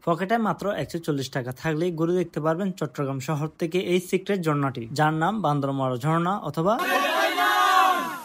পকেটে মাত্র 140 টাকা থাকলেই ঘুরে দেখতে পারবেন চট্টগ্রাম শহর থেকে এই সিক্রেট ঝর্ণাটি, যার নাম বান্দরমরা ঝর্ণা অথবা।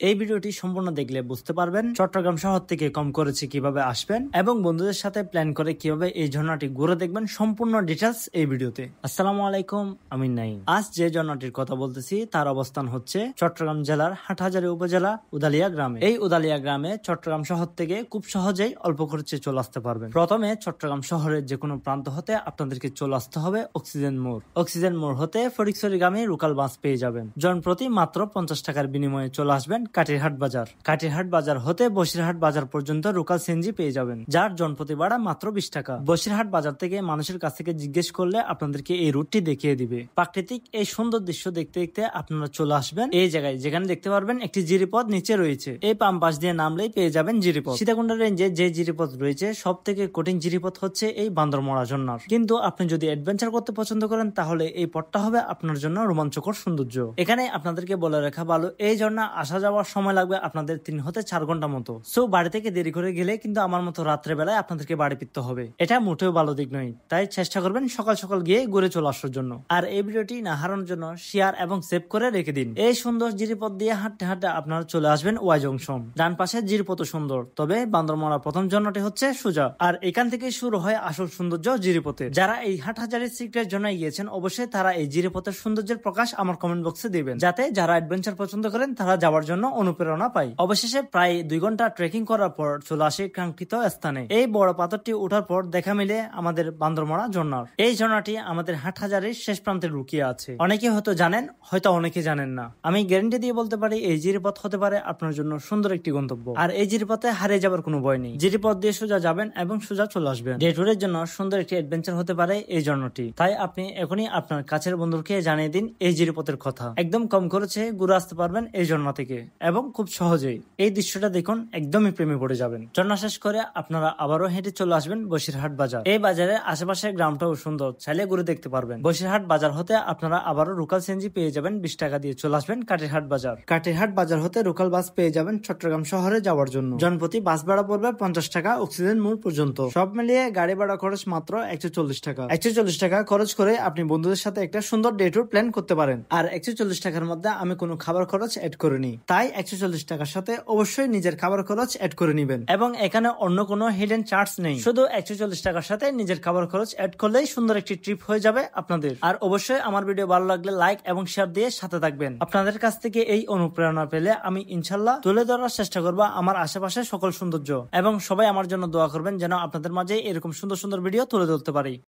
এই ভিডিওটি সম্পূর্ণ দেখলে বুঝতে পারবেন চট্টগ্রাম শহর থেকে কম করেছে কিভাবে আসবেন এবং বন্ধুদের সাথে প্ল্যান করে কিভাবে এই ঝর্ণাটি ঘুরে দেখবেন। সম্পূর্ণ ডিটেলস এই ভিডিওতে। আসসালামু আলাইকুম, আমি নাইম। আজ যে ঝর্ণাটির কথা বলতেছি তার অবস্থান হচ্ছে চট্টগ্রাম জেলার হাটহাজারী উপজেলা উদালিয়া গ্রামে। এই উদালিয়া গ্রামে চট্টগ্রাম শহর থেকে খুব সহজেই অল্প খরচে চলে আসতে পারবেন। প্রথমে চট্টগ্রাম শহরের যে কোনো প্রান্ত হতে আপনাদেরকে চলে আসতে হবে অক্সিজেন মোড়। অক্সিজেন মোড় হতে ফটিকছড়িগামী লোকাল বাস পেয়ে যাবেন। জনপ্রতি মাত্র 50 টাকার বিনিময়ে চলে আসবেন কাটিরহাট বাজার। কাটিরহাট বাজার হতে বসিরহাট বাজার পর্যন্ত লোকাল সিএনজি পেয়ে যাবেন, যার জনপ্রতি ভাড়া মাত্র 20 টাকা। বসিরহাট বাজার থেকে মানুষের কাছ থেকে জিজ্ঞেস করলে আপনাদেরকে এই রুটটি দেখিয়ে দিবে। প্রাকৃতিক এই সুন্দর দৃশ্য দেখতে দেখতে আপনারা চলে আসবেন এই জায়গায়, যেখানে দেখতে পারবেন একটি জিরিপথ নিচে রয়েছে। এই পাম পাশ দিয়ে নামলেই পেয়ে যাবেন জিরিপথ। সীতাকুণ্ড রেঞ্জে যে জিরিপথ রয়েছে সব থেকে কঠিন জিরিপথ হচ্ছে এই বান্দরমরা ঝর্ণার। কিন্তু আপনি যদি অ্যাডভেঞ্চার করতে পছন্দ করেন তাহলে এই পথটা হবে আপনার জন্য রোমাঞ্চকর সৌন্দর্য। এখানে আপনাদেরকে বলে রাখা ভালো, এই ঝর্ণা আসা যাওয়ার সময় লাগবে আপনাদের 3 হতে 4 ঘন্টা মতো। সো বাড়ি থেকে দেরি করে গেলে কিন্তু আমার মতো রাত্রে বেলায় আপনাদেরকে বাড়ি ফিরতে হবে, এটা মোটেও ভালো দিক নয়। তাই চেষ্টা করবেন সকাল সকাল গিয়ে ঘুরে চলে আসার জন্য। আর এই ভিডিওটি না হারানোর জন্য শেয়ার এবং সেভ করে রেখে দিন। এই সুন্দর জিরিপথ দিয়ে হাঁটতে হাঁটতে আপনারা চলে আসবেন ওয়াই জংশন। ডান পাশে জিরিপথ সুন্দর, তবে বান্দরমরা প্রথম ঝর্ণাটি হচ্ছে সোজা। আর এখান থেকে শুরু হয় আসল সৌন্দর্য জিরিপথের। যারা এই হাটহাজারীর সিক্রেট ঝর্ণায় গিয়েছেন অবশ্যই তারা এই জিরিপথের সৌন্দর্যের প্রকাশ আমার কমেন্ট বক্সে দিবেন, যাতে যারা অ্যাডভেঞ্চার পছন্দ করেন তারা যাওয়ার জন্য অনুপ্রেরণা পায়। অবশেষে প্রায় 2 ঘন্টা ট্রেকিং করার পর চলে আসে কাঙ্ক্ষিত স্থানে। এই বড় পাথরটি ওঠার পর দেখা মিলে আমাদের বান্দরমরা ঝর্ণার। এই ঝর্ণাটি আমাদের হাটহাজারীর শেষ প্রান্তে লুকিয়ে আছে। অনেকে হয়তো জানেন, হয়তো অনেকে জানেন না। আমি গ্যারান্টি দিয়ে বলতে পারি এই জিরিপথ হতে পারে আপনার জন্য সুন্দর একটি গন্তব্য। আর এই জিরিপথে হারিয়ে যাবার কোনো ভয় নেই। জিরিপথ দিয়ে সোজা যাবেন এবং সোজা চলে আসবেন। ডে ট্যুরের জন্য সুন্দর একটি অ্যাডভেঞ্চার হতে পারে এই ঝর্ণাটি। তাই আপনি এখনই আপনার কাছের বন্ধুকে জানিয়ে দিন এই জিরিপথের কথা। একদম কম খরচে ঘুরে আসতে পারবেন এই ঝর্ণা থেকে এবং খুব সহজেই। এই দৃশ্যটা দেখুন, একদমই প্রেমে পড়ে যাবেন। ঝর্ণা শেষ করে আপনারা আবারও হেঁটে চলে আসবেন বসিরহাট বাজার। এই বাজারের আশেপাশে গ্রামটাও সুন্দর, চাইলে ঘুরে দেখতে পারবেন। বসিরহাট বাজার হতে আপনারা আবারও লোকাল সিএনজি পেয়ে যাবেন। 20 টাকা দিয়ে চলে আসবেন কাটিরহাট বাজার। কাটিরহাট বাজার হতে লোকাল বাস পেয়ে যাবেন চট্টগ্রাম শহরে যাওয়ার জন্য। জনপ্রতি বাস ভাড়া পড়বে 50 টাকা অক্সিজেন মোড় পর্যন্ত। সব মিলিয়ে গাড়ি ভাড়া খরচ মাত্র 140 টাকা। 140 টাকা খরচ করে আপনি বন্ধুদের সাথে একটা সুন্দর ডে ট্যুর প্ল্যান করতে পারেন। আর 140 টাকার মধ্যে আমি কোনো খাবার খরচ এড করিনি, তাই 140 টাকার সাথে অবশ্যই নিজের খাবার খরচ এড করে নিবেন। এবং এখানে অন্য কোনো হিডেন চার্জ নেই, শুধু 140 টাকার সাথে নিজের খাবার খরচ এড করলেই সুন্দর একটি ট্রিপ হয়ে যাবে আপনাদের। আর অবশ্যই আমার ভিডিও ভালো লাগলে লাইক এবং শেয়ার দিয়ে সাথে থাকবেন। আপনাদের কাছ থেকে এই অনুপ্রেরণা পেলে আমি ইনশাল্লাহ তুলে ধরার চেষ্টা করবো আমার আশেপাশে সকল সৌন্দর্য। এবং সবাই আমার জন্য দোয়া করবেন যেন আপনাদের মাঝে এরকম সুন্দর সুন্দর ভিডিও তুলে ধরতে পারি।